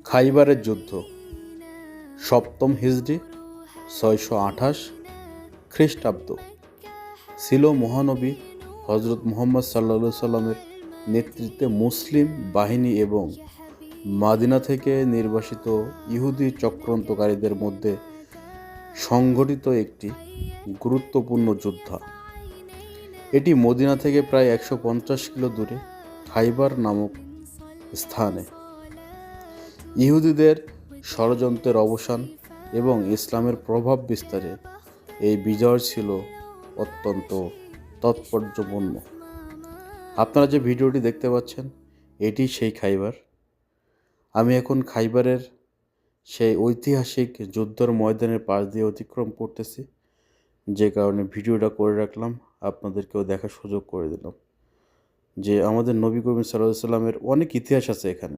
খাইবারের যুদ্ধ ৭ম হিজরি ৬২৮ খ্রিস্টাব্দ ছিল মহানবী হজরত মুহাম্মদ সাল্লাল্লাহু সাল্লামের নেতৃত্বে মুসলিম বাহিনী এবং মাদিনা থেকে নির্বাসিত ইহুদি চক্রান্তকারীদের মধ্যে সংঘটিত একটি গুরুত্বপূর্ণ যুদ্ধ। এটি মদিনা থেকে প্রায় ১৫০ কিলো দূরে খাইবার নামক স্থানে ইহুদিদের ষড়যন্ত্রের অবসান এবং ইসলামের প্রভাব বিস্তারে এই বিজয় ছিল অত্যন্ত তাৎপর্যপূর্ণ। আপনারা যে ভিডিওটি দেখতে পাচ্ছেন এটি সেই খাইবার। আমি এখন খাইবারের সেই ঐতিহাসিক যুদ্ধের ময়দানের পাশ দিয়ে অতিক্রম করতেছি, যে কারণে ভিডিওটা করে রাখলাম, আপনাদেরকেও দেখার সুযোগ করে দিলাম যে আমাদের নবী করিম সাল্লাল্লাহু আলাইহি ওয়াসাল্লামের অনেক ইতিহাস আছে এখানে।